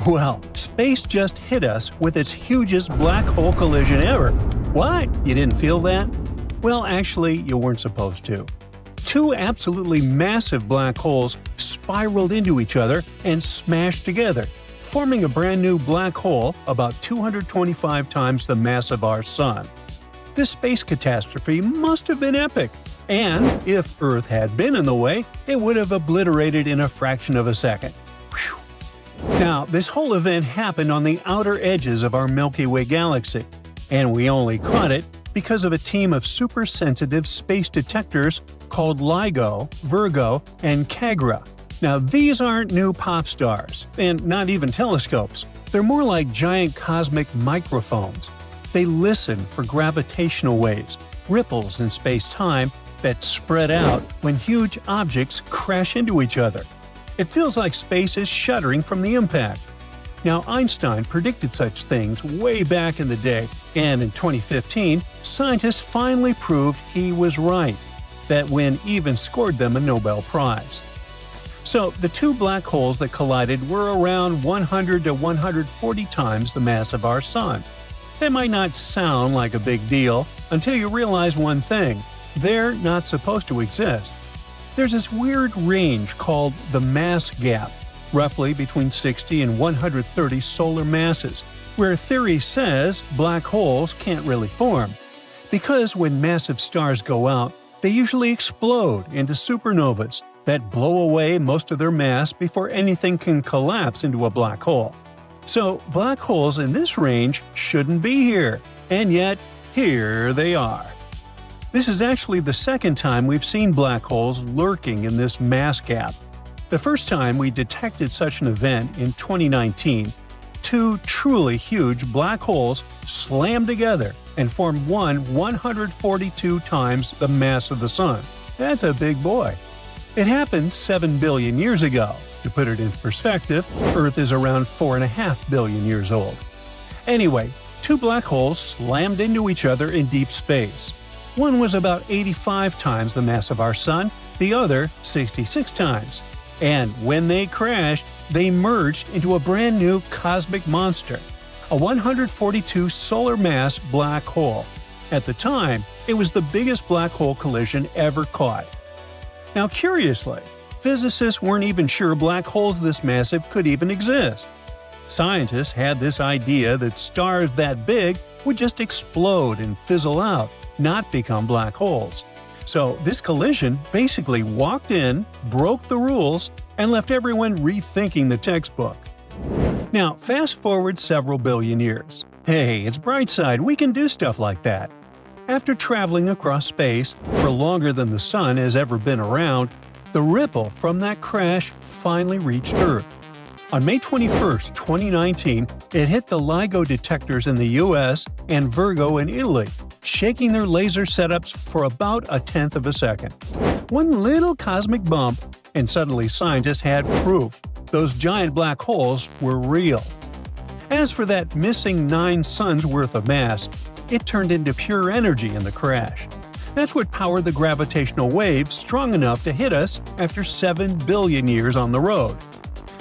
Well, space just hit us with its hugest black hole collision ever. What? You didn't feel that? Well, actually, you weren't supposed to. Two absolutely massive black holes spiraled into each other and smashed together, forming a brand new black hole about 225 times the mass of our Sun. This space catastrophe must have been epic, and if Earth had been in the way, it would have obliterated in a fraction of a second. Whew. Now, this whole event happened on the outer edges of our Milky Way galaxy, and we only caught it because of a team of super-sensitive space detectors called LIGO, Virgo, and KAGRA. Now, these aren't new pop stars, and not even telescopes. They're more like giant cosmic microphones. They listen for gravitational waves, ripples in space-time that spread out when huge objects crash into each other. It feels like space is shuddering from the impact. Now, Einstein predicted such things way back in the day, and in 2015, scientists finally proved he was right. That win even scored them a Nobel Prize. So, the two black holes that collided were around 100 to 140 times the mass of our Sun. That might not sound like a big deal until you realize one thing: they're not supposed to exist. There's this weird range called the mass gap, roughly between 60 and 130 solar masses, where theory says black holes can't really form. Because when massive stars go out, they usually explode into supernovas that blow away most of their mass before anything can collapse into a black hole. So black holes in this range shouldn't be here, and yet here they are. This is actually the second time we've seen black holes lurking in this mass gap. The first time we detected such an event in 2019, two truly huge black holes slammed together and formed one 142 times the mass of the Sun. That's a big boy. It happened 7 billion years ago. To put it in perspective, Earth is around 4.5 billion years old. Anyway, two black holes slammed into each other in deep space. One was about 85 times the mass of our Sun, the other 66 times. And when they crashed, they merged into a brand new cosmic monster, a 142 solar mass black hole. At the time, it was the biggest black hole collision ever caught. Now, curiously, physicists weren't even sure black holes this massive could even exist. Scientists had this idea that stars that big would just explode and fizzle out, not become black holes. So this collision basically walked in, broke the rules, and left everyone rethinking the textbook. Now, fast forward several billion years. Hey, it's bright side, we can do stuff like that. After traveling across space for longer than the Sun has ever been around, the ripple from that crash finally reached Earth. On May 21, 2019, it hit the LIGO detectors in the US and Virgo in Italy, shaking their laser setups for about a tenth of a second. One little cosmic bump, and suddenly scientists had proof those giant black holes were real. As for that missing 9 suns worth of mass, it turned into pure energy in the crash. That's what powered the gravitational wave strong enough to hit us after 7 billion years on the road.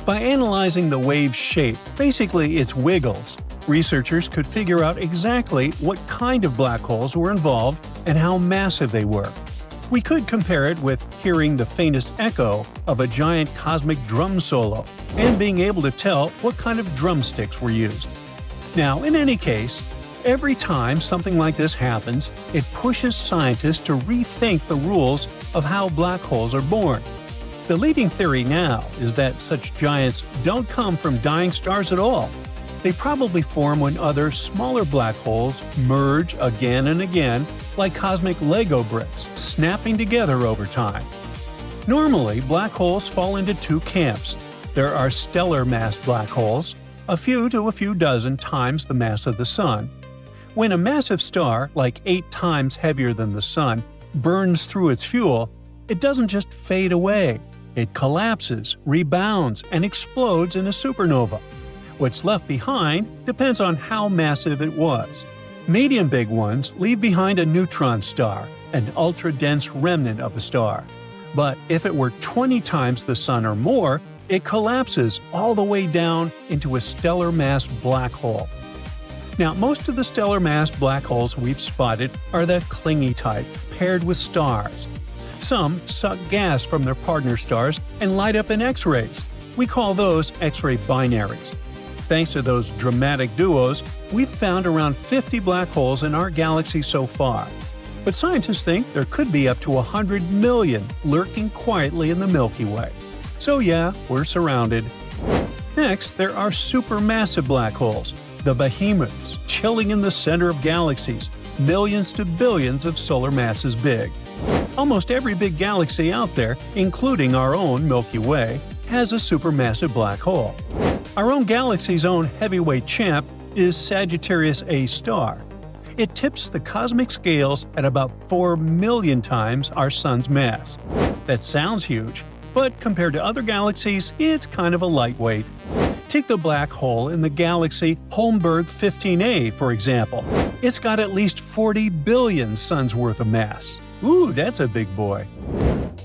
By analyzing the wave's shape, basically its wiggles, researchers could figure out exactly what kind of black holes were involved and how massive they were. We could compare it with hearing the faintest echo of a giant cosmic drum solo and being able to tell what kind of drumsticks were used. Now, in any case, every time something like this happens, it pushes scientists to rethink the rules of how black holes are born. The leading theory now is that such giants don't come from dying stars at all. They probably form when other, smaller black holes merge again and again, like cosmic LIGO bricks, snapping together over time. Normally, black holes fall into two camps. There are stellar-mass black holes, a few to a few dozen times the mass of the Sun. When a massive star, like 8 times heavier than the Sun, burns through its fuel, it doesn't just fade away. It collapses, rebounds, and explodes in a supernova. What's left behind depends on how massive it was. Medium-big ones leave behind a neutron star, an ultra-dense remnant of a star. But if it were 20 times the Sun or more, It collapses all the way down into a stellar mass black hole. Now, most of the stellar mass black holes we've spotted are the clingy type, paired with stars. Some suck gas from their partner stars and light up in X-rays. We call those X-ray binaries. Thanks to those dramatic duos, we've found around 50 black holes in our galaxy so far. But scientists think there could be up to 100 million lurking quietly in the Milky Way. So yeah, we're surrounded. Next, there are supermassive black holes, the behemoths, chilling in the center of galaxies, millions to billions of solar masses big. Almost every big galaxy out there, including our own Milky Way, has a supermassive black hole. Our own galaxy's own heavyweight champ is Sagittarius A star. It tips the cosmic scales at about 4 million times our Sun's mass. That sounds huge, but compared to other galaxies, it's kind of a lightweight. Take the black hole in the galaxy Holmberg 15A, for example. It's got at least 40 billion suns worth of mass. Ooh, that's a big boy.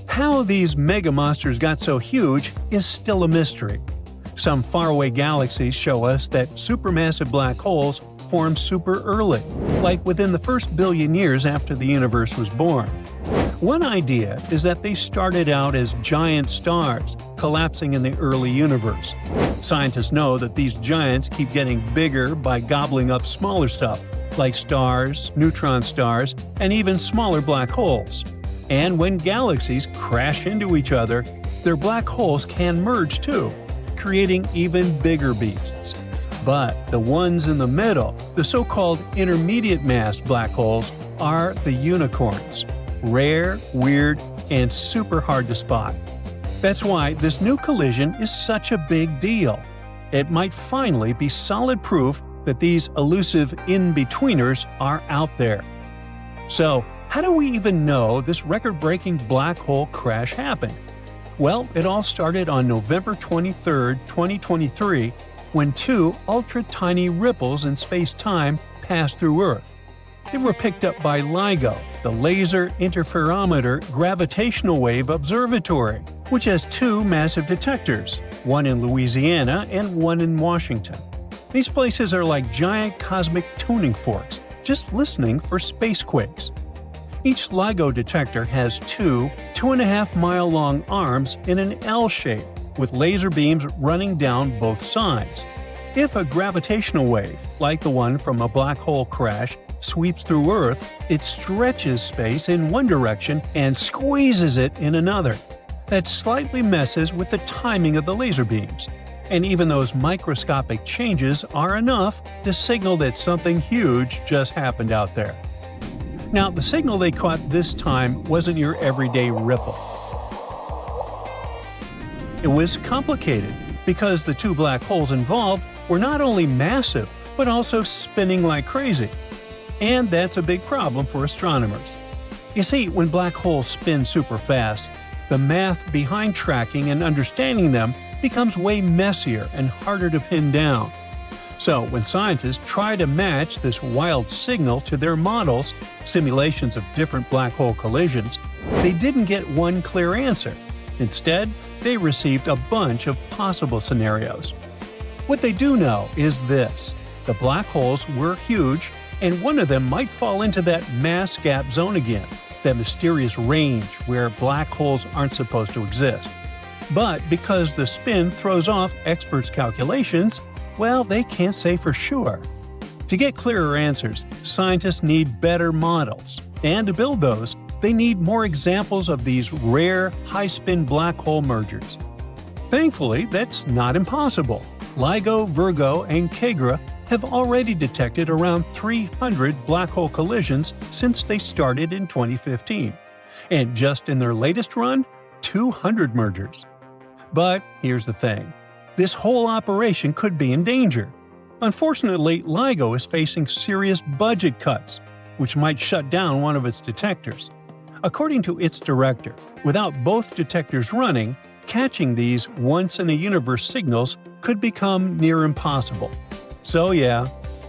How these mega monsters got so huge is still a mystery. Some faraway galaxies show us that supermassive black holes formed super early, like within the first billion years after the universe was born. One idea is that they started out as giant stars, collapsing in the early universe. Scientists know that these giants keep getting bigger by gobbling up smaller stuff, like stars, neutron stars, and even smaller black holes. And when galaxies crash into each other, their black holes can merge too, creating even bigger beasts. But the ones in the middle, the so-called intermediate mass black holes, are the unicorns. Rare, weird, and super hard to spot. That's why this new collision is such a big deal. It might finally be solid proof that these elusive in-betweeners are out there. So, how do we even know this record-breaking black hole crash happened? Well, it all started on November 23, 2023, when two ultra-tiny ripples in space-time passed through Earth. They were picked up by LIGO, the Laser Interferometer Gravitational Wave Observatory, which has two massive detectors, one in Louisiana and one in Washington. These places are like giant cosmic tuning forks, just listening for space quakes. Each LIGO detector has two 2.5-mile-long arms in an L shape, with laser beams running down both sides. If a gravitational wave, like the one from a black hole crash, sweeps through Earth, it stretches space in one direction and squeezes it in another. That slightly messes with the timing of the laser beams. And even those microscopic changes are enough to signal that something huge just happened out there. Now, the signal they caught this time wasn't your everyday ripple. It was complicated because the two black holes involved were not only massive, but also spinning like crazy. And that's a big problem for astronomers. You see, when black holes spin super fast, the math behind tracking and understanding them becomes way messier and harder to pin down. So when scientists try to match this wild signal to their models, simulations of different black hole collisions, they didn't get one clear answer. Instead, they received a bunch of possible scenarios. What they do know is this: the black holes were huge, and one of them might fall into that mass gap zone again, that mysterious range where black holes aren't supposed to exist. But because the spin throws off experts' calculations, well, they can't say for sure. To get clearer answers, scientists need better models, and to build those, they need more examples of these rare, high-spin black hole mergers. Thankfully, that's not impossible. LIGO, Virgo, and KAGRA have already detected around 300 black hole collisions since they started in 2015. And just in their latest run, 200 mergers. But here's the thing. This whole operation could be in danger. Unfortunately, LIGO is facing serious budget cuts, which might shut down one of its detectors. According to its director, without both detectors running, catching these once-in-a-universe signals could become near impossible. So yeah,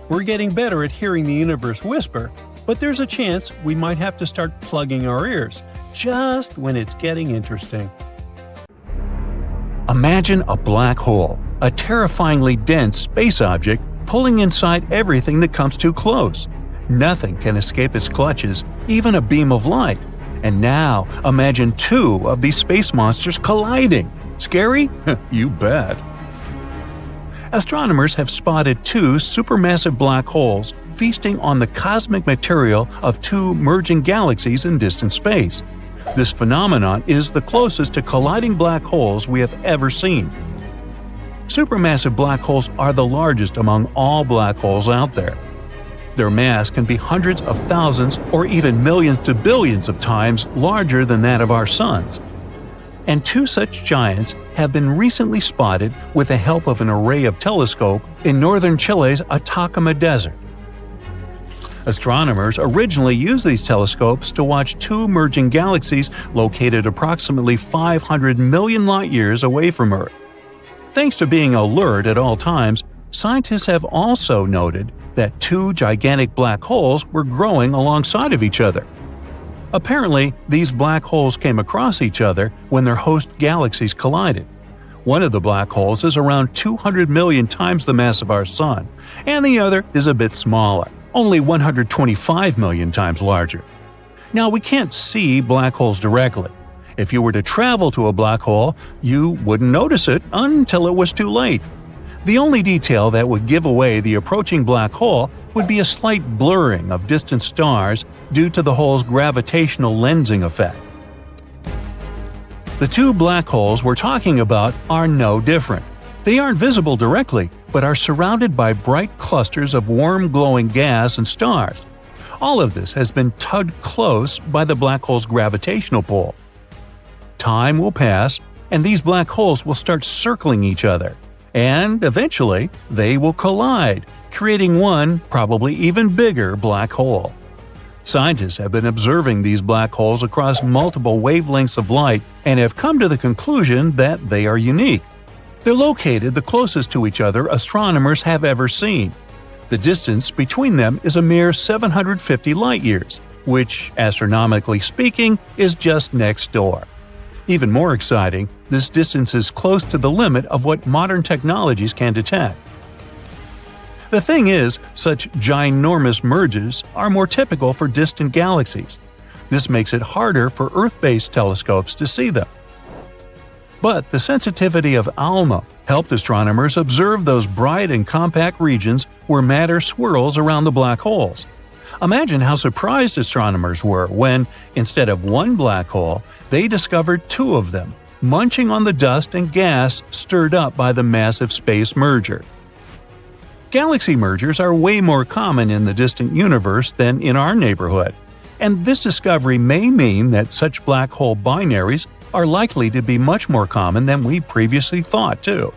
we're getting better at hearing the universe whisper, but there's a chance we might have to start plugging our ears, just when it's getting interesting. A Imagine a black hole, a terrifyingly dense space object pulling inside everything that comes too close. Nothing can escape its clutches, even a beam of light. And now, imagine two of these space monsters colliding. Scary? You bet. Astronomers have spotted two supermassive black holes feasting on the cosmic material of two merging galaxies in distant space. This phenomenon is the closest to colliding black holes we have ever seen. Supermassive black holes are the largest among all black holes out there. Their mass can be hundreds of thousands or even millions to billions of times larger than that of our suns. And two such giants have been recently spotted with the help of an array of telescopes in northern Chile's Atacama Desert. Astronomers originally used these telescopes to watch two merging galaxies located approximately 500 million light-years away from Earth. Thanks to being alert at all times, scientists have also noted that two gigantic black holes were growing alongside of each other. Apparently, these black holes came across each other when their host galaxies collided. One of the black holes is around 200 million times the mass of our Sun, and the other is a bit smaller, only 125 million times larger. Now, we can't see black holes directly. If you were to travel to a black hole, you wouldn't notice it until it was too late. The only detail that would give away the approaching black hole would be a slight blurring of distant stars due to the hole's gravitational lensing effect. The two black holes we're talking about are no different. They aren't visible directly, but are surrounded by bright clusters of warm glowing gas and stars. All of this has been tugged close by the black hole's gravitational pull. Time will pass, and these black holes will start circling each other. And eventually, they will collide, creating one, probably even bigger, black hole. Scientists have been observing these black holes across multiple wavelengths of light and have come to the conclusion that they are unique. They're located the closest to each other astronomers have ever seen. The distance between them is a mere 750 light-years, which, astronomically speaking, is just next door. Even more exciting, this distance is close to the limit of what modern technologies can detect. The thing is, such ginormous mergers are more typical for distant galaxies. This makes it harder for Earth-based telescopes to see them. But the sensitivity of ALMA helped astronomers observe those bright and compact regions where matter swirls around the black holes. Imagine how surprised astronomers were when, instead of one black hole, they discovered two of them, munching on the dust and gas stirred up by the massive space merger. Galaxy mergers are way more common in the distant universe than in our neighborhood, and this discovery may mean that such black hole binaries are likely to be much more common than we previously thought, too.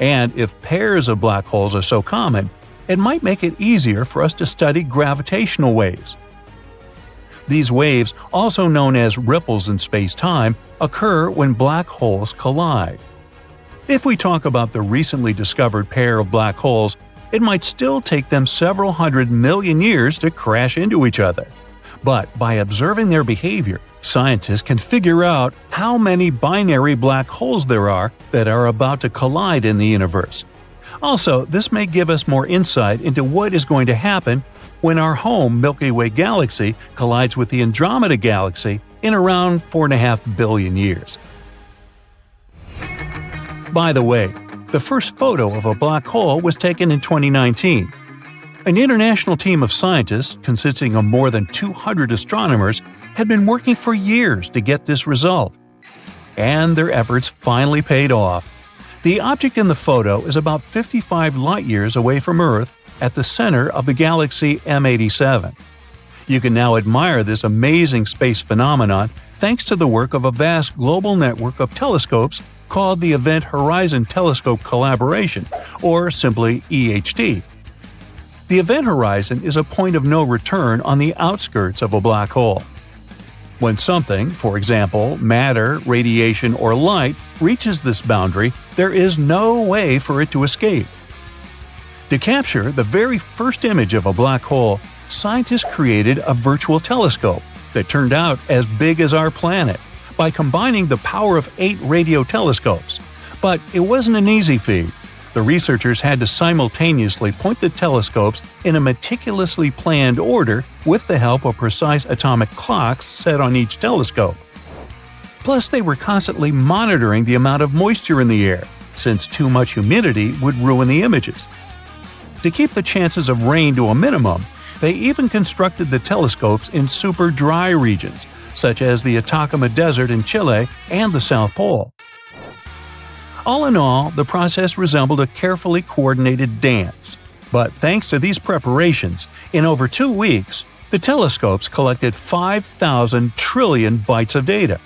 And if pairs of black holes are so common, it might make it easier for us to study gravitational waves. These waves, also known as ripples in space-time, occur when black holes collide. If we talk about the recently discovered pair of black holes, it might still take them several hundred million years to crash into each other. But by observing their behavior, scientists can figure out how many binary black holes there are that are about to collide in the universe. Also, this may give us more insight into what is going to happen when our home Milky Way galaxy collides with the Andromeda galaxy in around 4.5 billion years. By the way, the first photo of a black hole was taken in 2019. An international team of scientists, consisting of more than 200 astronomers, had been working for years to get this result. And their efforts finally paid off. The object in the photo is about 55 light-years away from Earth at the center of the galaxy M87. You can now admire this amazing space phenomenon thanks to the work of a vast global network of telescopes called the Event Horizon Telescope Collaboration, or simply EHT. The event horizon is a point of no return on the outskirts of a black hole. When something, for example, matter, radiation, or light, reaches this boundary, there is no way for it to escape. To capture the very first image of a black hole, scientists created a virtual telescope that turned out as big as our planet by combining the power of 8 radio telescopes. But it wasn't an easy feat. The researchers had to simultaneously point the telescopes in a meticulously planned order with the help of precise atomic clocks set on each telescope. Plus, they were constantly monitoring the amount of moisture in the air, since too much humidity would ruin the images. To keep the chances of rain to a minimum, they even constructed the telescopes in super dry regions, such as the Atacama Desert in Chile and the South Pole. All in all, the process resembled a carefully coordinated dance. But thanks to these preparations, in over 2 weeks, the telescopes collected 5,000 trillion bytes of data.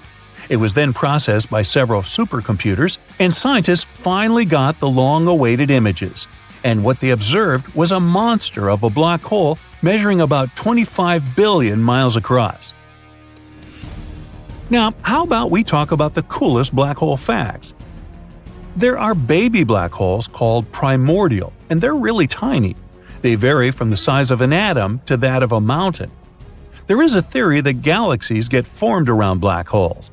It was then processed by several supercomputers, and scientists finally got the long-awaited images. And what they observed was a monster of a black hole measuring about 25 billion miles across. Now, how about we talk about the coolest black hole facts? There are baby black holes called primordial, and they're really tiny. They vary from the size of an atom to that of a mountain. There is a theory that galaxies get formed around black holes.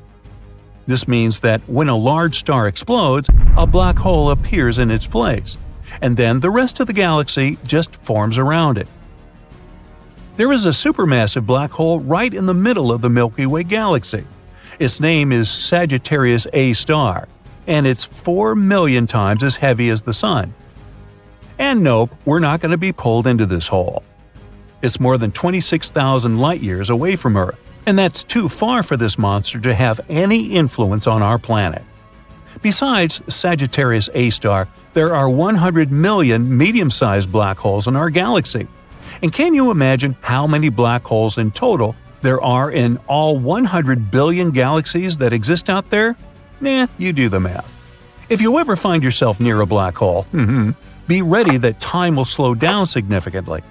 This means that when a large star explodes, a black hole appears in its place, and then the rest of the galaxy just forms around it. There is a supermassive black hole right in the middle of the Milky Way galaxy. Its name is Sagittarius A star, and it's 4 million times as heavy as the Sun. And nope, we're not going to be pulled into this hole. It's more than 26,000 light-years away from Earth, and that's too far for this monster to have any influence on our planet. Besides Sagittarius A star, there are 100 million medium-sized black holes in our galaxy. And can you imagine how many black holes in total there are in all 100 billion galaxies that exist out there? Nah, you do the math. If you ever find yourself near a black hole, be ready that time will slow down significantly.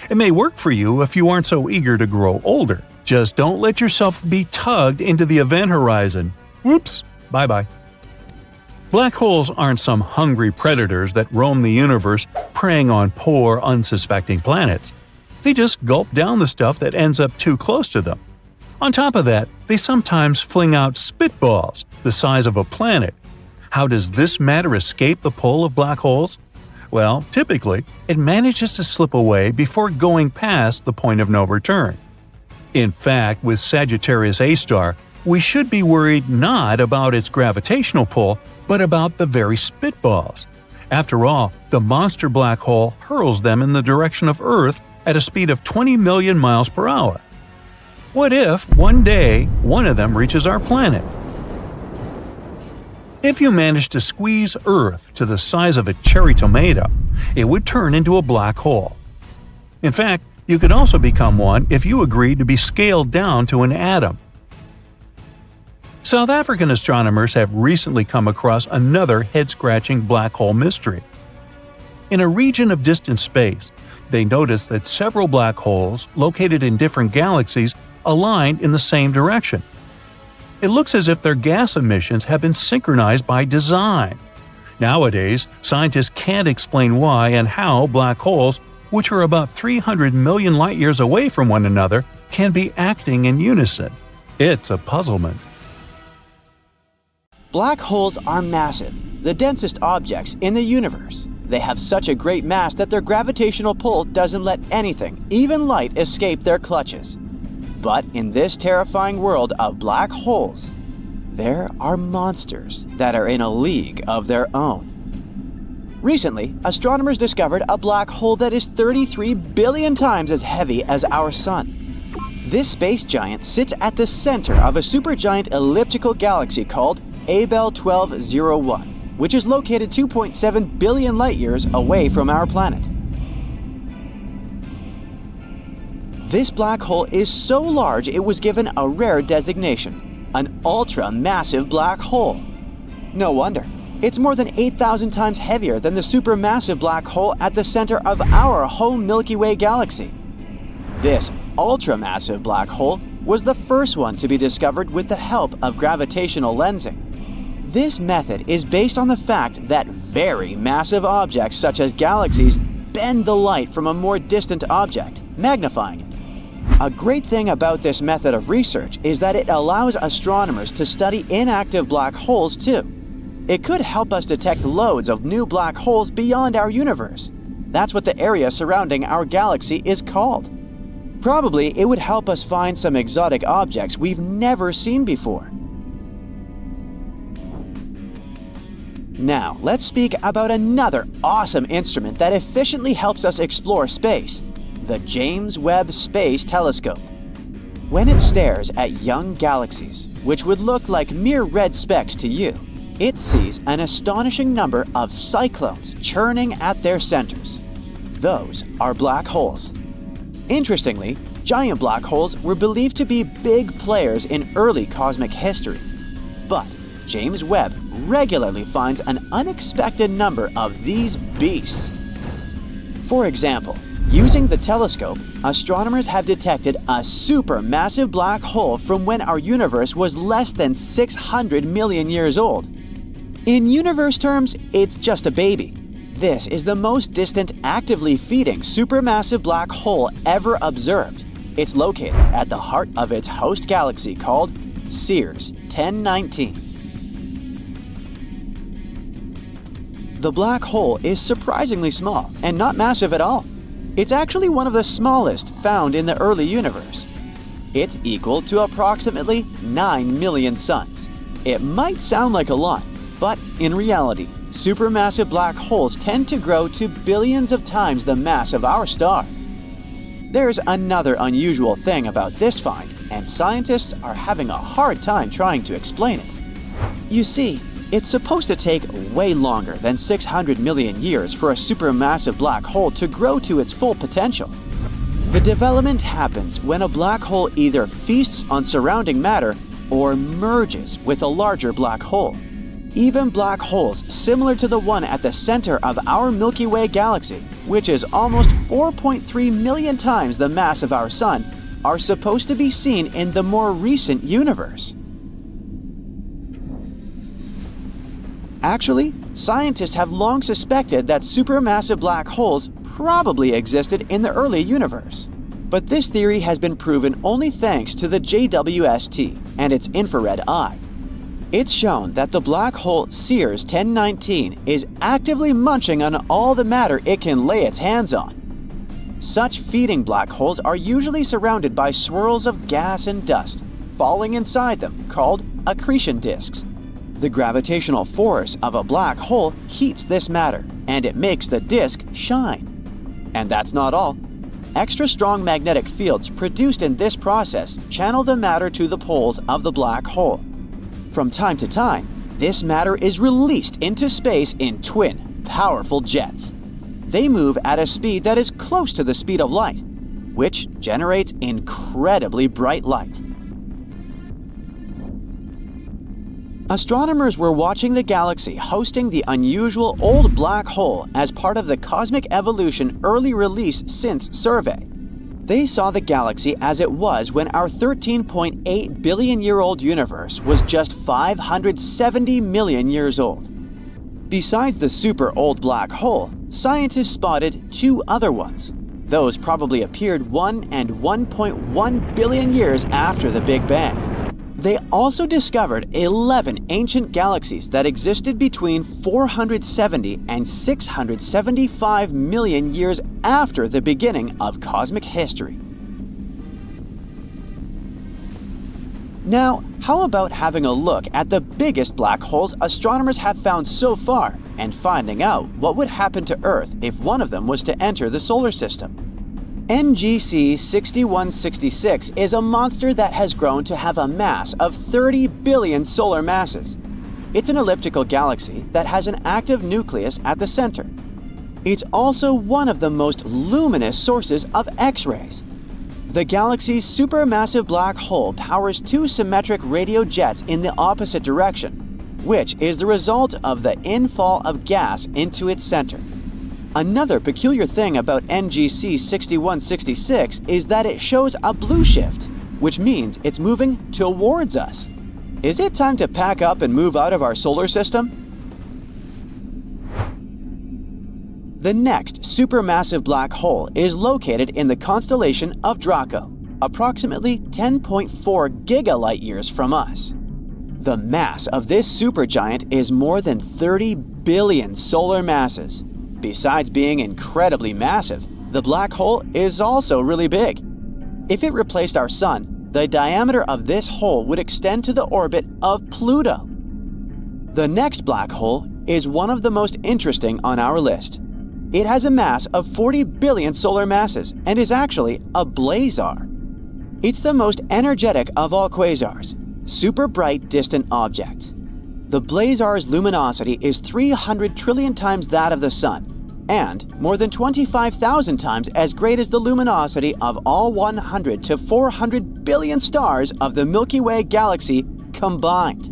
It may work for you if you aren't so eager to grow older. Just don't let yourself be tugged into the event horizon. Whoops, bye-bye. Black holes aren't some hungry predators that roam the universe preying on poor, unsuspecting planets. They just gulp down the stuff that ends up too close to them. On top of that, they sometimes fling out spitballs the size of a planet. How does this matter escape the pull of black holes? Well, typically, it manages to slip away before going past the point of no return. In fact, with Sagittarius A star, we should be worried not about its gravitational pull, but about the very spitballs. After all, the monster black hole hurls them in the direction of Earth at a speed of 20 million miles per hour. What if, one day, one of them reaches our planet? If you managed to squeeze Earth to the size of a cherry tomato, it would turn into a black hole. In fact, you could also become one if you agreed to be scaled down to an atom. South African astronomers have recently come across another head-scratching black hole mystery. In a region of distant space, they noticed that several black holes located in different galaxies aligned in the same direction. It looks as if their gas emissions have been synchronized by design. Nowadays, scientists can't explain why and how black holes, which are about 300 million light-years away from one another, can be acting in unison. It's a puzzlement. Black holes are massive, the densest objects in the universe. They have such a great mass that their gravitational pull doesn't let anything, even light, escape their clutches. But in this terrifying world of black holes, there are monsters that are in a league of their own. Recently, astronomers discovered a black hole that is 33 billion times as heavy as our Sun. This space giant sits at the center of a supergiant elliptical galaxy called Abell 1201, which is located 2.7 billion light-years away from our planet. This black hole is so large it was given a rare designation, an ultra-massive black hole. No wonder. It's more than 8,000 times heavier than the supermassive black hole at the center of our home Milky Way galaxy. This ultramassive black hole was the first one to be discovered with the help of gravitational lensing. This method is based on the fact that very massive objects such as galaxies bend the light from a more distant object, magnifying it. A great thing about this method of research is that it allows astronomers to study inactive black holes too. It could help us detect loads of new black holes beyond our universe. That's what the area surrounding our galaxy is called. Probably it would help us find some exotic objects we've never seen before. Now, let's speak about another awesome instrument that efficiently helps us explore space, the James Webb Space Telescope. When it stares at young galaxies, which would look like mere red specks to you, it sees an astonishing number of cyclones churning at their centers. Those are black holes. Interestingly, giant black holes were believed to be big players in early cosmic history. But James Webb regularly finds an unexpected number of these beasts. For example, using the telescope, astronomers have detected a supermassive black hole from when our universe was less than 600 million years old. In universe terms, it's just a baby. This is the most distant actively feeding supermassive black hole ever observed. It's located at the heart of its host galaxy called Sears 1019. The black hole is surprisingly small and not massive at all. It's actually one of the smallest found in the early universe. It's equal to approximately 9 million suns. It might sound like a lot, but in reality, supermassive black holes tend to grow to billions of times the mass of our star. There's another unusual thing about this find, and scientists are having a hard time trying to explain it. You see, it's supposed to take way longer than 600 million years for a supermassive black hole to grow to its full potential. The development happens when a black hole either feasts on surrounding matter or merges with a larger black hole. Even black holes similar to the one at the center of our Milky Way galaxy, which is almost 4.3 million times the mass of our Sun, are supposed to be seen in the more recent universe. Actually, scientists have long suspected that supermassive black holes probably existed in the early universe. But this theory has been proven only thanks to the JWST and its infrared eye. It's shown that the black hole Sears 1019 is actively munching on all the matter it can lay its hands on. Such feeding black holes are usually surrounded by swirls of gas and dust, falling inside them, called accretion disks. The gravitational force of a black hole heats this matter, and it makes the disk shine. And that's not all. Extra strong magnetic fields produced in this process channel the matter to the poles of the black hole. From time to time, this matter is released into space in twin, powerful jets. They move at a speed that is close to the speed of light, which generates incredibly bright light. Astronomers were watching the galaxy hosting the unusual old black hole as part of the Cosmic Evolution Early Release Since survey. They saw the galaxy as it was when our 13.8 billion-year-old universe was just 570 million years old. Besides the super old black hole, scientists spotted two other ones. Those probably appeared 1 and 1.1 billion years after the Big Bang. They also discovered 11 ancient galaxies that existed between 470 and 675 million years after the beginning of cosmic history. Now, how about having a look at the biggest black holes astronomers have found so far and finding out what would happen to Earth if one of them was to enter the solar system? NGC 6166 is a monster that has grown to have a mass of 30 billion solar masses. It's an elliptical galaxy that has an active nucleus at the center. It's also one of the most luminous sources of X-rays. The galaxy's supermassive black hole powers two symmetric radio jets in the opposite direction, which is the result of the infall of gas into its center. Another peculiar thing about NGC 6166 is that it shows a blue shift, which means it's moving towards us. Is it time to pack up and move out of our solar system? The next supermassive black hole is located in the constellation of Draco, approximately 10.4 gigalight years from us. The mass of this supergiant is more than 30 billion solar masses. Besides being incredibly massive, the black hole is also really big. If it replaced our Sun, the diameter of this hole would extend to the orbit of Pluto. The next black hole is one of the most interesting on our list. It has a mass of 40 billion solar masses and is actually a blazar. It's the most energetic of all quasars, super bright distant objects. The blazar's luminosity is 300 trillion times that of the Sun, and more than 25,000 times as great as the luminosity of all 100 to 400 billion stars of the Milky Way galaxy combined.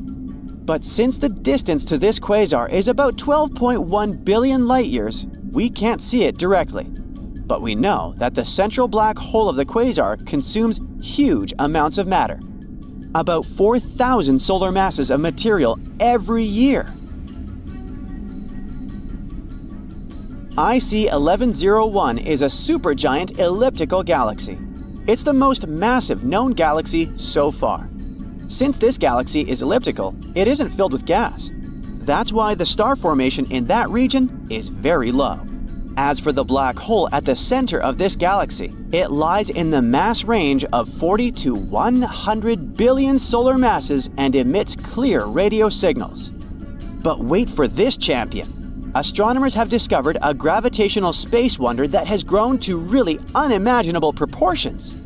But since the distance to this quasar is about 12.1 billion light-years, we can't see it directly. But we know that the central black hole of the quasar consumes huge amounts of matter, about 4,000 solar masses of material every year. IC 1101 is a supergiant elliptical galaxy. It's the most massive known galaxy so far. Since this galaxy is elliptical, it isn't filled with gas. That's why the star formation in that region is very low. As for the black hole at the center of this galaxy, it lies in the mass range of 40 to 100 billion solar masses and emits clear radio signals. But wait for this champion. Astronomers have discovered a gravitational space wonder that has grown to really unimaginable proportions.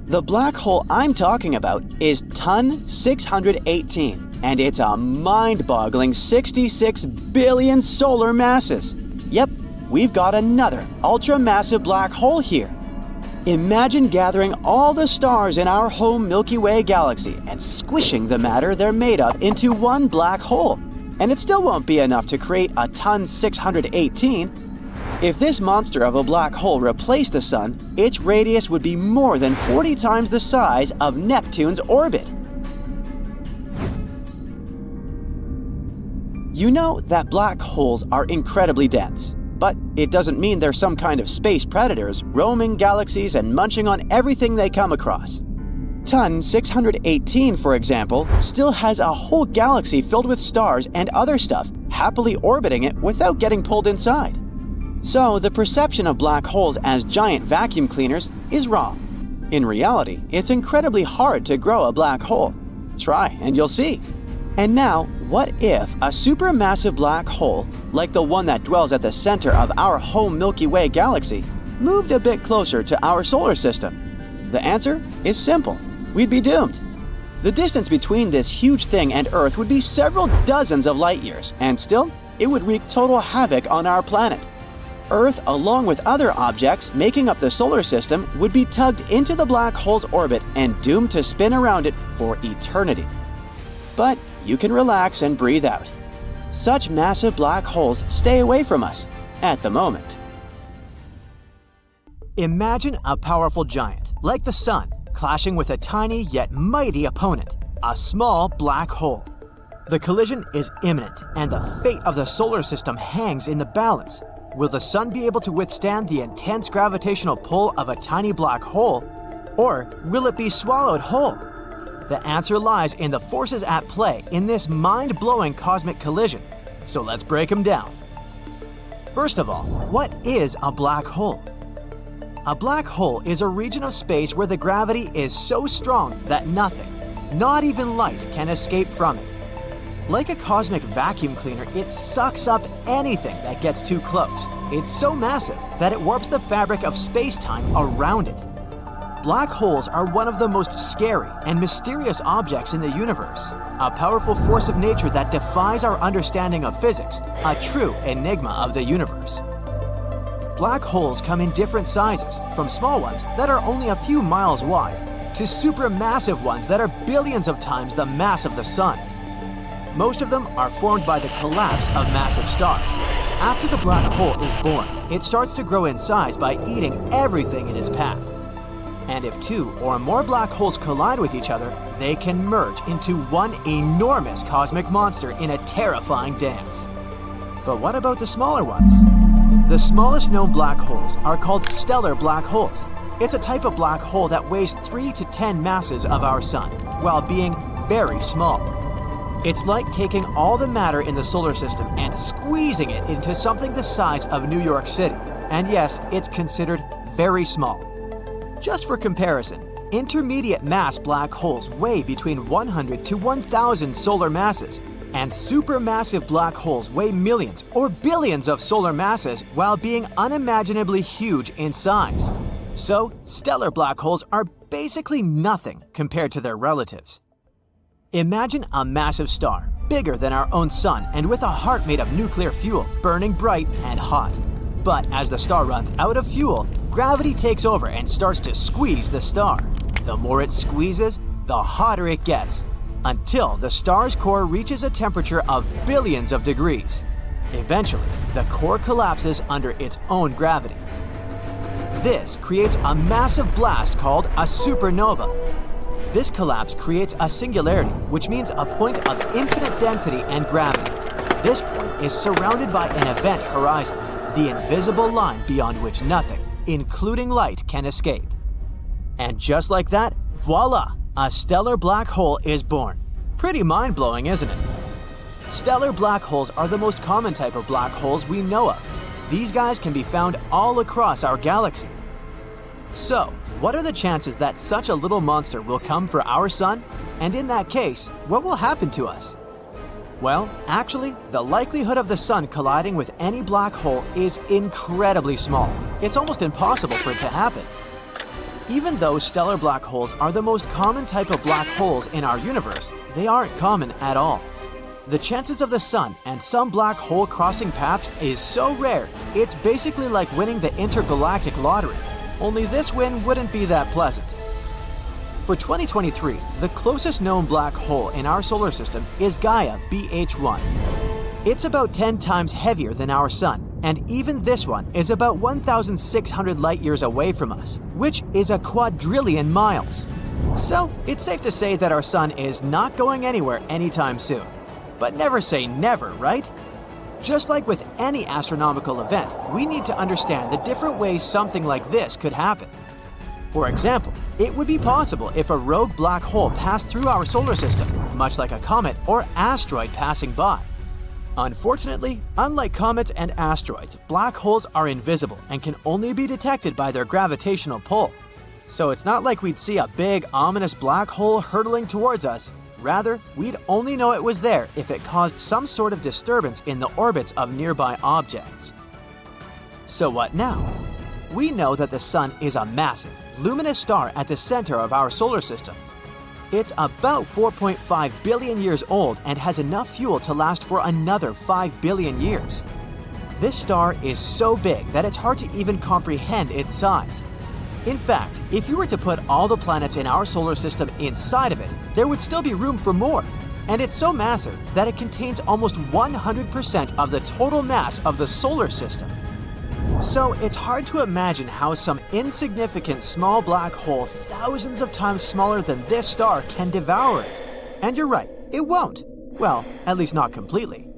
The black hole I'm talking about is TON 618, and it's a mind-boggling 66 billion solar masses. Yep, we've got another ultra-massive black hole here. Imagine gathering all the stars in our home Milky Way galaxy and squishing the matter they're made of into one black hole. And it still won't be enough to create a TON 618. If this monster of a black hole replaced the Sun, its radius would be more than 40 times the size of Neptune's orbit. You know that black holes are incredibly dense, but it doesn't mean they're some kind of space predators roaming galaxies and munching on everything they come across. TON 618, for example, still has a whole galaxy filled with stars and other stuff happily orbiting it without getting pulled inside. So the perception of black holes as giant vacuum cleaners is wrong. In reality, it's incredibly hard to grow a black hole. Try and you'll see. And now, what if a supermassive black hole, like the one that dwells at the center of our home Milky Way galaxy, moved a bit closer to our solar system? The answer is simple. We'd be doomed. The distance between this huge thing and Earth would be several dozens of light years, and still, it would wreak total havoc on our planet. Earth, along with other objects making up the solar system, would be tugged into the black hole's orbit and doomed to spin around it for eternity. But you can relax and breathe out. Such massive black holes stay away from us at the moment. Imagine a powerful giant, like the Sun, clashing with a tiny yet mighty opponent, a small black hole. The collision is imminent, and the fate of the solar system hangs in the balance. Will the Sun be able to withstand the intense gravitational pull of a tiny black hole, or will it be swallowed whole? The answer lies in the forces at play in this mind-blowing cosmic collision, so let's break them down. First of all, what is a black hole? A black hole is a region of space where the gravity is so strong that nothing, not even light, can escape from it. Like a cosmic vacuum cleaner, it sucks up anything that gets too close. It's so massive that it warps the fabric of space-time around it. Black holes are one of the most scary and mysterious objects in the universe, a powerful force of nature that defies our understanding of physics, a true enigma of the universe. Black holes come in different sizes, from small ones that are only a few miles wide, to supermassive ones that are billions of times the mass of the Sun. Most of them are formed by the collapse of massive stars. After the black hole is born, it starts to grow in size by eating everything in its path. And if two or more black holes collide with each other, they can merge into one enormous cosmic monster in a terrifying dance. But what about the smaller ones? The smallest known black holes are called stellar black holes. It's a type of black hole that weighs 3 to 10 masses of our Sun, while being very small. It's like taking all the matter in the solar system and squeezing it into something the size of New York City. And yes, it's considered very small. Just for comparison, intermediate mass black holes weigh between 100 to 1,000 solar masses, and supermassive black holes weigh millions or billions of solar masses while being unimaginably huge in size. So, stellar black holes are basically nothing compared to their relatives. Imagine a massive star, bigger than our own sun and with a heart made of nuclear fuel, burning bright and hot. But as the star runs out of fuel, gravity takes over and starts to squeeze the star. The more it squeezes, the hotter it gets, until the star's core reaches a temperature of billions of degrees. Eventually, the core collapses under its own gravity. This creates a massive blast called a supernova. This collapse creates a singularity, which means a point of infinite density and gravity. This point is surrounded by an event horizon, the invisible line beyond which nothing, including light, can escape. And just like that, voila! A stellar black hole is born. Pretty mind-blowing, isn't it? Stellar black holes are the most common type of black holes we know of. These guys can be found all across our galaxy. So, what are the chances that such a little monster will come for our sun? And in that case, what will happen to us? Well, actually, the likelihood of the sun colliding with any black hole is incredibly small. It's almost impossible for it to happen. Even though stellar black holes are the most common type of black holes in our universe, they aren't common at all. The chances of the sun and some black hole crossing paths is so rare, it's basically like winning the intergalactic lottery. Only this win wouldn't be that pleasant. For 2023, the closest known black hole in our solar system is Gaia BH1. It's about 10 times heavier than our sun, and even this one is about 1,600 light-years away from us, which is a quadrillion miles. So, it's safe to say that our sun is not going anywhere anytime soon. But never say never, right? Just like with any astronomical event, we need to understand the different ways something like this could happen. For example, it would be possible if a rogue black hole passed through our solar system, much like a comet or asteroid passing by. Unfortunately, unlike comets and asteroids, black holes are invisible and can only be detected by their gravitational pull. So it's not like we'd see a big, ominous black hole hurtling towards us. Rather, we'd only know it was there if it caused some sort of disturbance in the orbits of nearby objects. So what now? We know that the sun is a massive, luminous star at the center of our solar system. It's about 4.5 billion years old and has enough fuel to last for another 5 billion years. This star is so big that it's hard to even comprehend its size. In fact, if you were to put all the planets in our solar system inside of it, there would still be room for more. And it's so massive that it contains almost 100% of the total mass of the solar system. So it's hard to imagine how some insignificant small black hole thousands of times smaller than this star can devour it. And you're right, it won't. Well, at least not completely.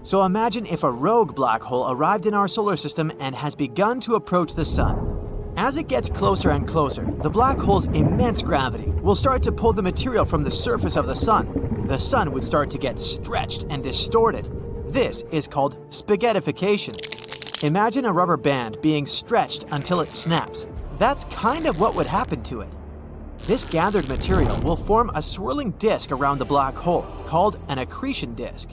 So imagine if a rogue black hole arrived in our solar system and has begun to approach the sun. As it gets closer and closer, the black hole's immense gravity will start to pull the material from the surface of the sun. The sun would start to get stretched and distorted. This is called spaghettification. Imagine a rubber band being stretched until it snaps. That's kind of what would happen to it. This gathered material will form a swirling disk around the black hole, called an accretion disk.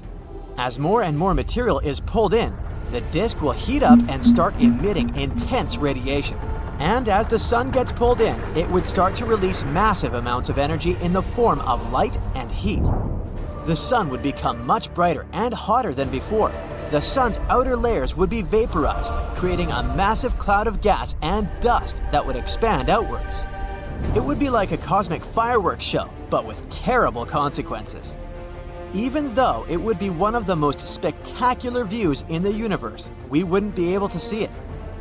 As more and more material is pulled in, the disk will heat up and start emitting intense radiation. And as the sun gets pulled in, it would start to release massive amounts of energy in the form of light and heat. The sun would become much brighter and hotter than before. The sun's outer layers would be vaporized, creating a massive cloud of gas and dust that would expand outwards. It would be like a cosmic fireworks show, but with terrible consequences. Even though it would be one of the most spectacular views in the universe, we wouldn't be able to see it.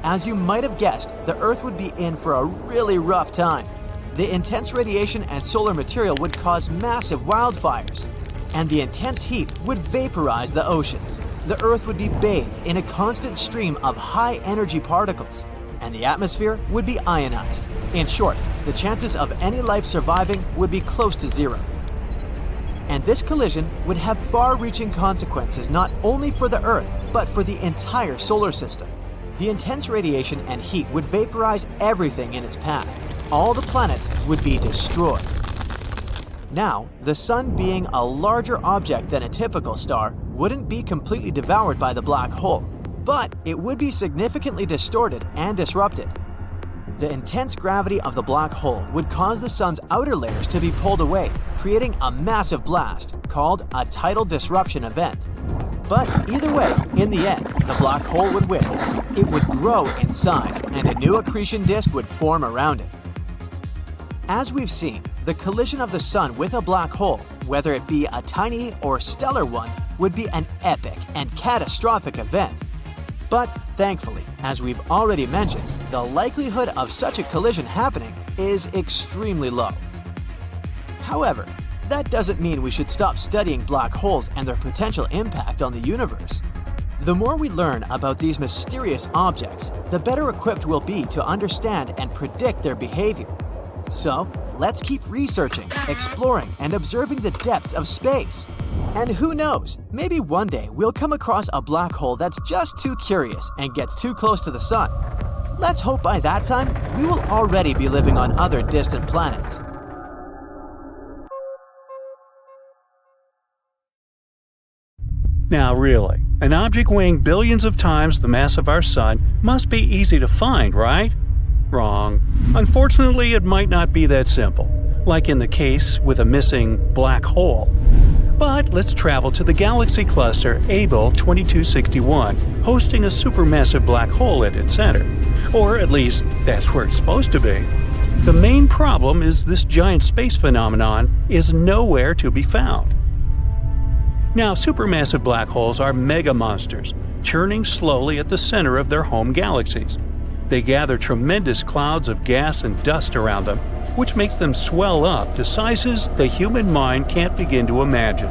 As you might have guessed, the Earth would be in for a really rough time. The intense radiation and solar material would cause massive wildfires, and the intense heat would vaporize the oceans. The Earth would be bathed in a constant stream of high-energy particles, and the atmosphere would be ionized. In short, the chances of any life surviving would be close to zero. And this collision would have far-reaching consequences not only for the Earth, but for the entire solar system. The intense radiation and heat would vaporize everything in its path. All the planets would be destroyed. Now, the Sun being a larger object than a typical star wouldn't be completely devoured by the black hole, but it would be significantly distorted and disrupted. The intense gravity of the black hole would cause the Sun's outer layers to be pulled away, creating a massive blast called a tidal disruption event. But either way, in the end, the black hole would win. It would grow in size, and a new accretion disk would form around it. As we've seen, the collision of the Sun with a black hole, whether it be a tiny or stellar one, would be an epic and catastrophic event. But thankfully, as we've already mentioned, the likelihood of such a collision happening is extremely low. However, that doesn't mean we should stop studying black holes and their potential impact on the universe. The more we learn about these mysterious objects, the better equipped we'll be to understand and predict their behavior. So, let's keep researching, exploring, and observing the depths of space. And who knows, maybe one day we'll come across a black hole that's just too curious and gets too close to the Sun. Let's hope by that time, we will already be living on other distant planets. Now really, an object weighing billions of times the mass of our Sun must be easy to find, right? Wrong. Unfortunately, it might not be that simple, like in the case with a missing black hole. But let's travel to the galaxy cluster Abell 2261, hosting a supermassive black hole at its center. Or at least, that's where it's supposed to be. The main problem is this giant space phenomenon is nowhere to be found. Now, supermassive black holes are mega monsters, churning slowly at the center of their home galaxies. They gather tremendous clouds of gas and dust around them, which makes them swell up to sizes the human mind can't begin to imagine.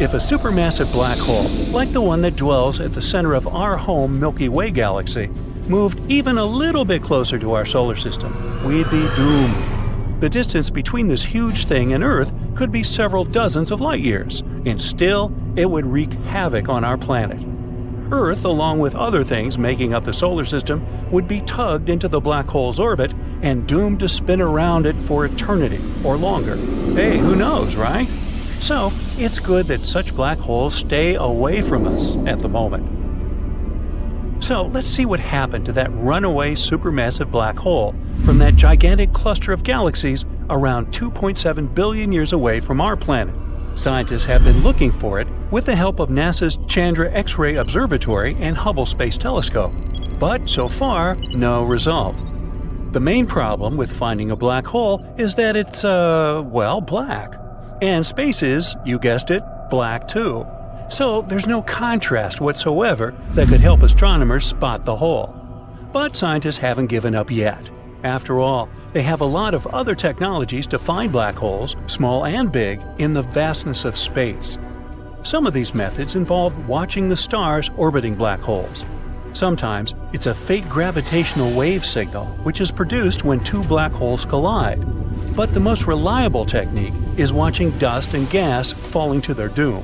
If a supermassive black hole, like the one that dwells at the center of our home Milky Way galaxy, moved even a little bit closer to our solar system, we'd be doomed. The distance between this huge thing and Earth could be several dozens of light years, and still, it would wreak havoc on our planet. Earth, along with other things making up the solar system, would be tugged into the black hole's orbit and doomed to spin around it for eternity or longer. Hey, who knows, right? So, it's good that such black holes stay away from us at the moment. So, let's see what happened to that runaway supermassive black hole from that gigantic cluster of galaxies around 2.7 billion years away from our planet. Scientists have been looking for it with the help of NASA's Chandra X-ray Observatory and Hubble Space Telescope. But so far, no result. The main problem with finding a black hole is that it's, black. And space is, you guessed it, black too. So there's no contrast whatsoever that could help astronomers spot the hole. But scientists haven't given up yet. After all, they have a lot of other technologies to find black holes, small and big, in the vastness of space. Some of these methods involve watching the stars orbiting black holes. Sometimes it's a faint gravitational wave signal, which is produced when two black holes collide. But the most reliable technique is watching dust and gas falling to their doom.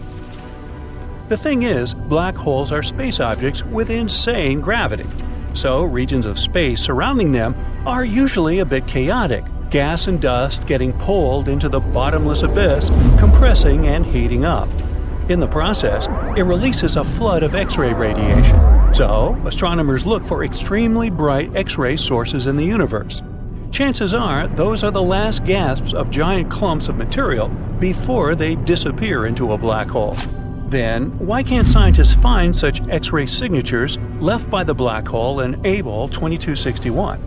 The thing is, black holes are space objects with insane gravity. So regions of space surrounding them are usually a bit chaotic, gas and dust getting pulled into the bottomless abyss, compressing and heating up. In the process, it releases a flood of X-ray radiation. So, astronomers look for extremely bright X-ray sources in the universe. Chances are those are the last gasps of giant clumps of material before they disappear into a black hole. Then, why can't scientists find such X-ray signatures left by the black hole in Abell 2261?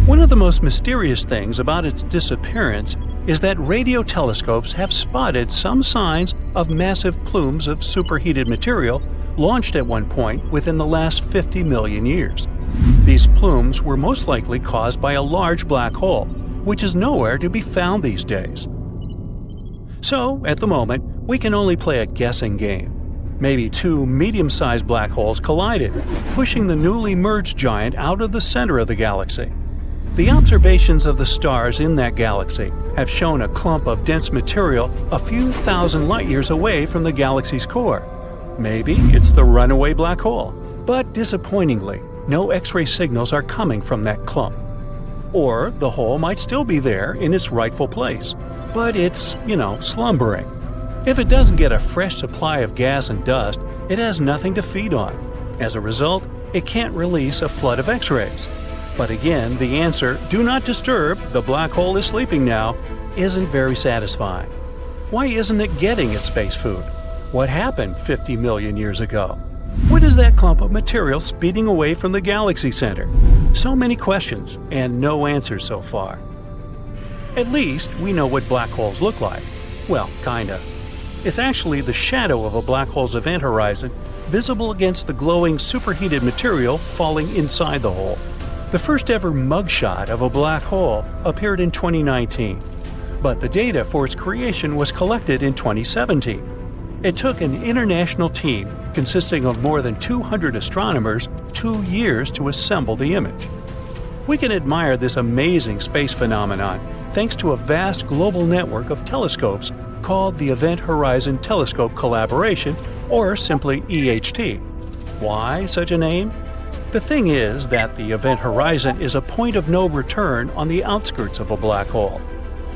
One of the most mysterious things about its disappearance is that radio telescopes have spotted some signs of massive plumes of superheated material launched at one point within the last 50 million years. These plumes were most likely caused by a large black hole, which is nowhere to be found these days. So, at the moment, we can only play a guessing game. Maybe two medium-sized black holes collided, pushing the newly merged giant out of the center of the galaxy. The observations of the stars in that galaxy have shown a clump of dense material a few thousand light-years away from the galaxy's core. Maybe it's the runaway black hole, but disappointingly, no X-ray signals are coming from that clump. Or the hole might still be there in its rightful place, but it's, slumbering. If it doesn't get a fresh supply of gas and dust, it has nothing to feed on. As a result, it can't release a flood of X-rays. But again, the answer, "do not disturb, the black hole is sleeping now," isn't very satisfying. Why isn't it getting its space food? What happened 50 million years ago? What is that clump of material speeding away from the galaxy center? So many questions, and no answers so far. At least we know what black holes look like. Well, kinda. It's actually the shadow of a black hole's event horizon, visible against the glowing superheated material falling inside the hole. The first ever mugshot of a black hole appeared in 2019, but the data for its creation was collected in 2017. It took an international team consisting of more than 200 astronomers 2 years to assemble the image. We can admire this amazing space phenomenon thanks to a vast global network of telescopes called the Event Horizon Telescope Collaboration, or simply EHT. Why such a name? The thing is that the event horizon is a point of no return on the outskirts of a black hole.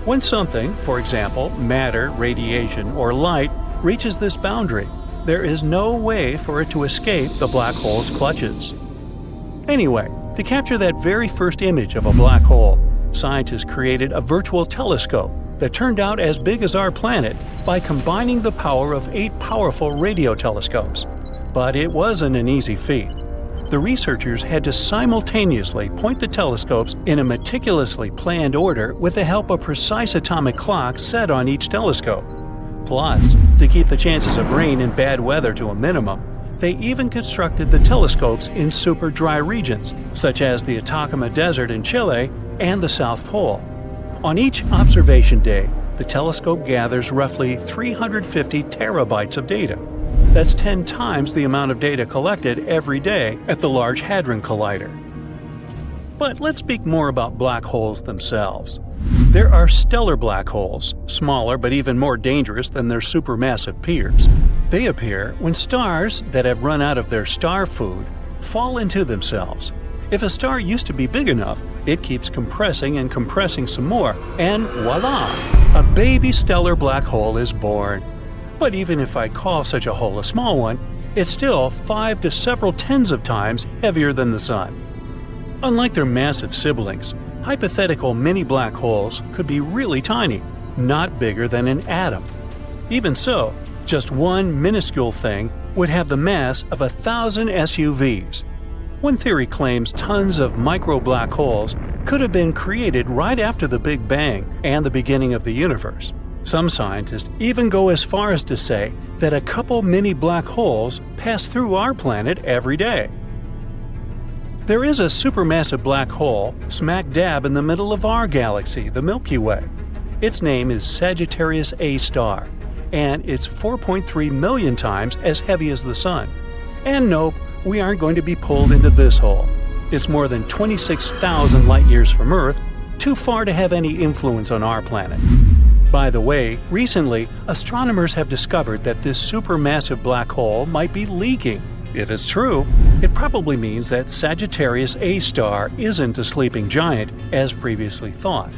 When something, for example, matter, radiation, or light, reaches this boundary, there is no way for it to escape the black hole's clutches. Anyway, to capture that very first image of a black hole, scientists created a virtual telescope that turned out as big as our planet by combining the power of 8 powerful radio telescopes. But it wasn't an easy feat. The researchers had to simultaneously point the telescopes in a meticulously planned order with the help of precise atomic clocks set on each telescope. Plus, to keep the chances of rain and bad weather to a minimum, they even constructed the telescopes in super dry regions, such as the Atacama Desert in Chile and the South Pole. On each observation day, the telescope gathers roughly 350 terabytes of data. That's 10 times the amount of data collected every day at the Large Hadron Collider. But let's speak more about black holes themselves. There are stellar black holes, smaller but even more dangerous than their supermassive peers. They appear when stars that have run out of their star food fall into themselves. If a star used to be big enough, it keeps compressing and compressing some more, and voila! A baby stellar black hole is born. But even if I call such a hole a small one, it's still 5 to several tens of times heavier than the Sun. Unlike their massive siblings, hypothetical mini black holes could be really tiny, not bigger than an atom. Even so, just one minuscule thing would have the mass of 1,000 SUVs. One theory claims tons of micro black holes could have been created right after the Big Bang and the beginning of the universe. Some scientists even go as far as to say that a couple mini black holes pass through our planet every day. There is a supermassive black hole smack dab in the middle of our galaxy, the Milky Way. Its name is Sagittarius A star, and it's 4.3 million times as heavy as the Sun. And nope, we aren't going to be pulled into this hole. It's more than 26,000 light-years from Earth, too far to have any influence on our planet. By the way, recently, astronomers have discovered that this supermassive black hole might be leaking. If it's true, it probably means that Sagittarius A star isn't a sleeping giant, as previously thought.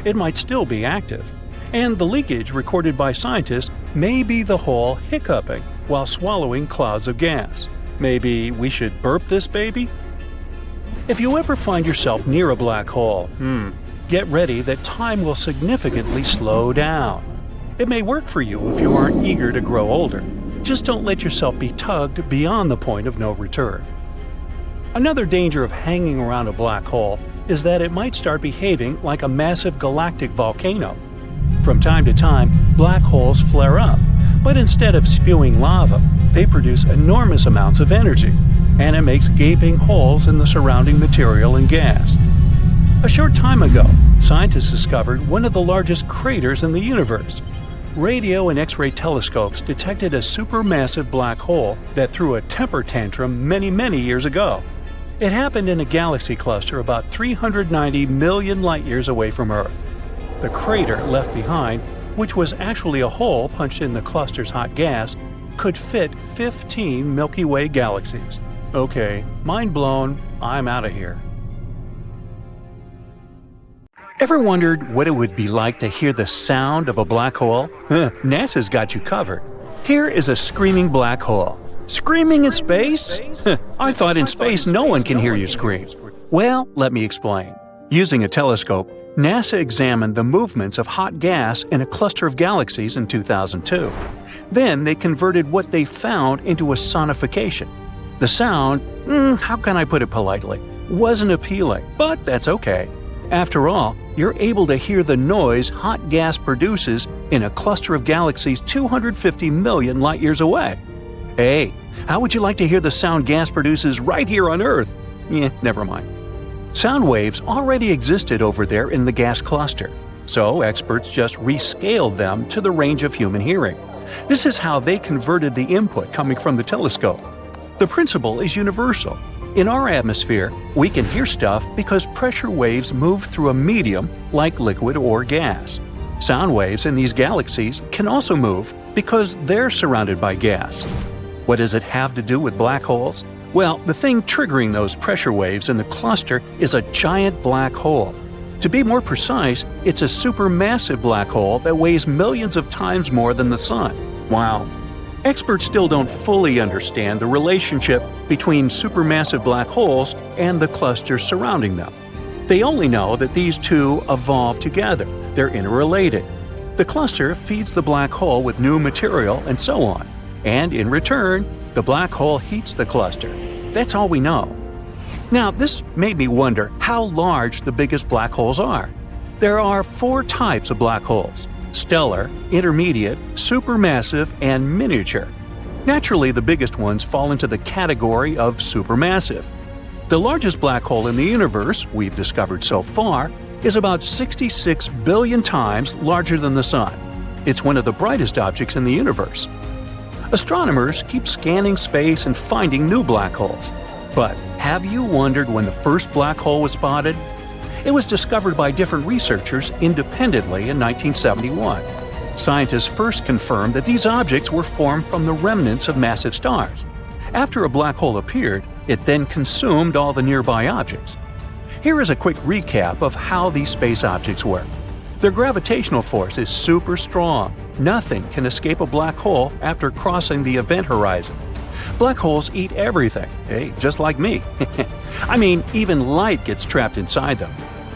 It might still be active. And the leakage recorded by scientists may be the hole hiccuping while swallowing clouds of gas. Maybe we should burp this baby? If you ever find yourself near a black hole, get ready that time will significantly slow down. It may work for you if you aren't eager to grow older. Just don't let yourself be tugged beyond the point of no return. Another danger of hanging around a black hole is that it might start behaving like a massive galactic volcano. From time to time, black holes flare up, but instead of spewing lava, they produce enormous amounts of energy, and it makes gaping holes in the surrounding material and gas. A short time ago, scientists discovered one of the largest craters in the universe. Radio and X-ray telescopes detected a supermassive black hole that threw a temper tantrum many years ago. It happened in a galaxy cluster about 390 million light-years away from Earth. The crater left behind, which was actually a hole punched in the cluster's hot gas, could fit 15 Milky Way galaxies. Okay, mind blown, I'm out of here. Ever wondered what it would be like to hear the sound of a black hole? NASA's got you covered. Here is a screaming black hole. Screaming in space? I thought in space no one can hear you scream. Well, let me explain. Using a telescope, NASA examined the movements of hot gas in a cluster of galaxies in 2002. Then they converted what they found into a sonification. The sound, how can I put it politely, wasn't appealing, but that's okay. After all, you're able to hear the noise hot gas produces in a cluster of galaxies 250 million light-years away. Hey, how would you like to hear the sound gas produces right here on Earth? Never mind. Sound waves already existed over there in the gas cluster, so experts just rescaled them to the range of human hearing. This is how they converted the input coming from the telescope. The principle is universal. In our atmosphere, we can hear stuff because pressure waves move through a medium like liquid or gas. Sound waves in these galaxies can also move because they're surrounded by gas. What does it have to do with black holes? Well, the thing triggering those pressure waves in the cluster is a giant black hole. To be more precise, it's a supermassive black hole that weighs millions of times more than the Sun. Wow. Experts still don't fully understand the relationship between supermassive black holes and the clusters surrounding them. They only know that these two evolve together. They're interrelated. The cluster feeds the black hole with new material and so on. And in return, the black hole heats the cluster. That's all we know. Now, this made me wonder how large the biggest black holes are. There are 4 types of black holes: stellar, intermediate, supermassive, and miniature. Naturally, the biggest ones fall into the category of supermassive. The largest black hole in the universe we've discovered so far is about 66 billion times larger than the Sun. It's one of the brightest objects in the universe. Astronomers keep scanning space and finding new black holes. But have you wondered when the first black hole was spotted? It was discovered by different researchers independently in 1971. Scientists first confirmed that these objects were formed from the remnants of massive stars. After a black hole appeared, it then consumed all the nearby objects. Here is a quick recap of how these space objects work. Their gravitational force is super strong. Nothing can escape a black hole after crossing the event horizon. Black holes eat everything, just like me. I mean, even light gets trapped inside them.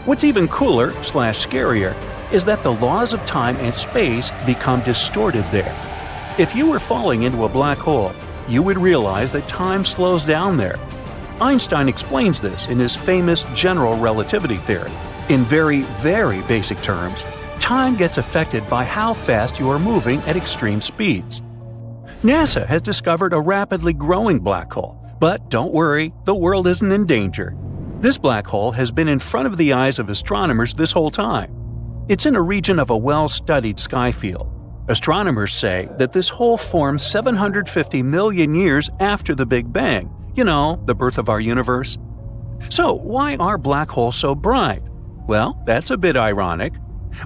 What's even cooler/scarier is that the laws of time and space become distorted there. If you were falling into a black hole, you would realize that time slows down there. Einstein explains this in his famous general relativity theory. In very, very basic terms, time gets affected by how fast you are moving at extreme speeds. NASA has discovered a rapidly growing black hole, but don't worry, the world isn't in danger. This black hole has been in front of the eyes of astronomers this whole time. It's in a region of a well-studied sky field. Astronomers say that this hole formed 750 million years after the Big Bang, the birth of our universe. So why are black holes so bright? Well, that's a bit ironic.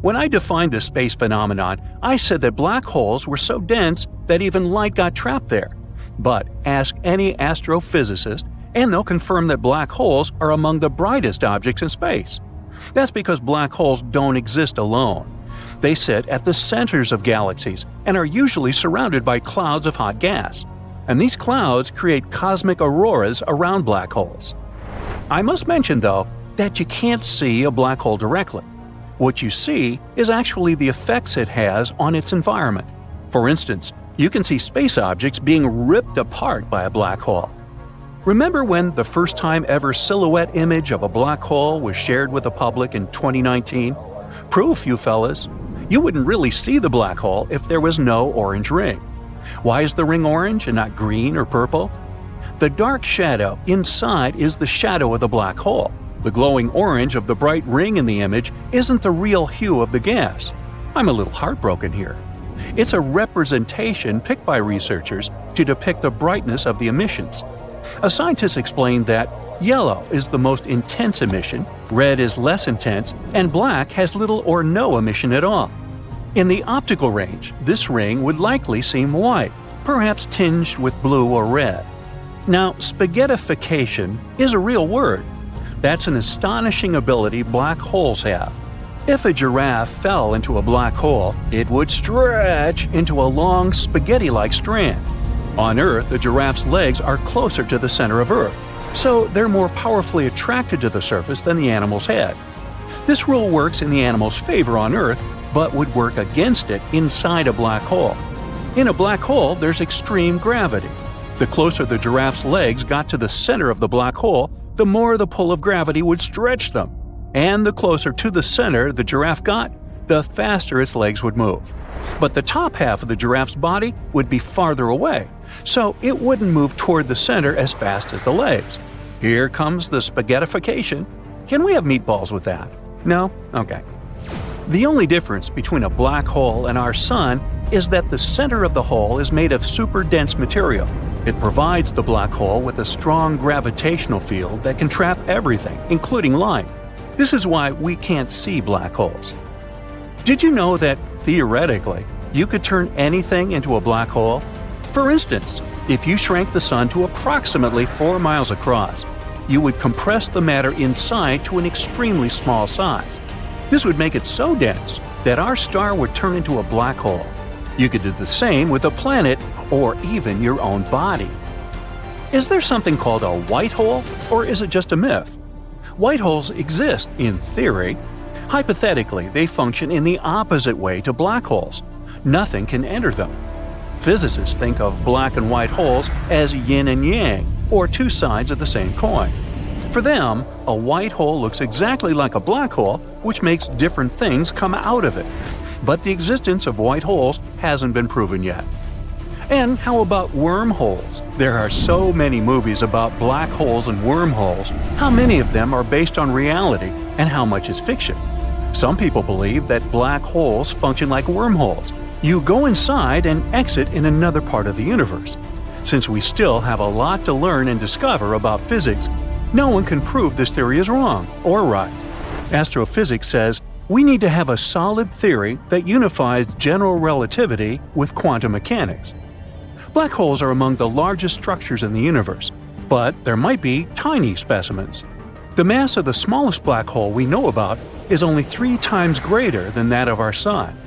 When I defined this space phenomenon, I said that black holes were so dense that even light got trapped there. But ask any astrophysicist, and they'll confirm that black holes are among the brightest objects in space. That's because black holes don't exist alone. They sit at the centers of galaxies and are usually surrounded by clouds of hot gas. And these clouds create cosmic auroras around black holes. I must mention, though, that you can't see a black hole directly. What you see is actually the effects it has on its environment. For instance, you can see space objects being ripped apart by a black hole. Remember when the first time ever silhouette image of a black hole was shared with the public in 2019? Proof, you fellas. You wouldn't really see the black hole if there was no orange ring. Why is the ring orange and not green or purple? The dark shadow inside is the shadow of the black hole. The glowing orange of the bright ring in the image isn't the real hue of the gas. I'm a little heartbroken here. It's a representation picked by researchers to depict the brightness of the emissions. A scientist explained that Yellow is the most intense emission, red is less intense, and black has little or no emission at all. In the optical range, this ring would likely seem white, perhaps tinged with blue or red. Now, spaghettification is a real word. That's an astonishing ability black holes have. If a giraffe fell into a black hole, it would stretch into a long spaghetti-like strand. On Earth, a giraffe's legs are closer to the center of Earth, so they're more powerfully attracted to the surface than the animal's head. This rule works in the animal's favor on Earth, but would work against it inside a black hole. In a black hole, there's extreme gravity. The closer the giraffe's legs got to the center of the black hole, the more the pull of gravity would stretch them. And the closer to the center the giraffe got, the faster its legs would move. But the top half of the giraffe's body would be farther away, so it wouldn't move toward the center as fast as the legs. Here comes the spaghettification. Can we have meatballs with that? No? Okay. The only difference between a black hole and our Sun is that the center of the hole is made of super dense material. It provides the black hole with a strong gravitational field that can trap everything, including light. This is why we can't see black holes. Did you know that, theoretically, you could turn anything into a black hole? For instance, if you shrank the Sun to approximately 4 miles across, you would compress the matter inside to an extremely small size. This would make it so dense that our star would turn into a black hole. You could do the same with a planet or even your own body. Is there something called a white hole, or is it just a myth? White holes exist in theory. Hypothetically, they function in the opposite way to black holes. Nothing can enter them. Physicists think of black and white holes as yin and yang, or two sides of the same coin. For them, a white hole looks exactly like a black hole, which makes different things come out of it. But the existence of white holes hasn't been proven yet. And how about wormholes? There are so many movies about black holes and wormholes. How many of them are based on reality, and how much is fiction? Some people believe that black holes function like wormholes. You go inside and exit in another part of the universe. Since we still have a lot to learn and discover about physics, no one can prove this theory is wrong or right. Astrophysics says we need to have a solid theory that unifies general relativity with quantum mechanics. Black holes are among the largest structures in the universe, but there might be tiny specimens. The mass of the smallest black hole we know about is only 3 times greater than that of our Sun.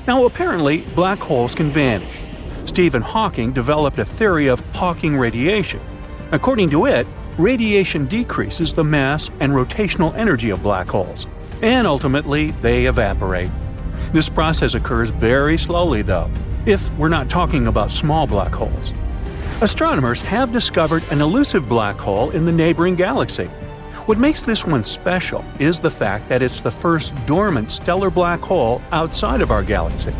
Now, apparently, black holes can vanish. Stephen Hawking developed a theory of Hawking radiation. According to it, radiation decreases the mass and rotational energy of black holes, and ultimately they evaporate. This process occurs very slowly, though, if we're not talking about small black holes. Astronomers have discovered an elusive black hole in the neighboring galaxy. What makes this one special is the fact that it's the first dormant stellar black hole outside of our galaxy.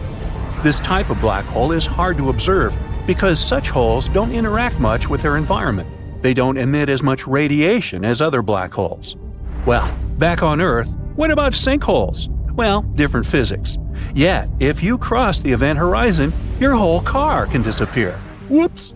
This type of black hole is hard to observe because such holes don't interact much with their environment. They don't emit as much radiation as other black holes. Well, back on Earth, what about sinkholes? Well, different physics. Yet, if you cross the event horizon, your whole car can disappear. Whoops!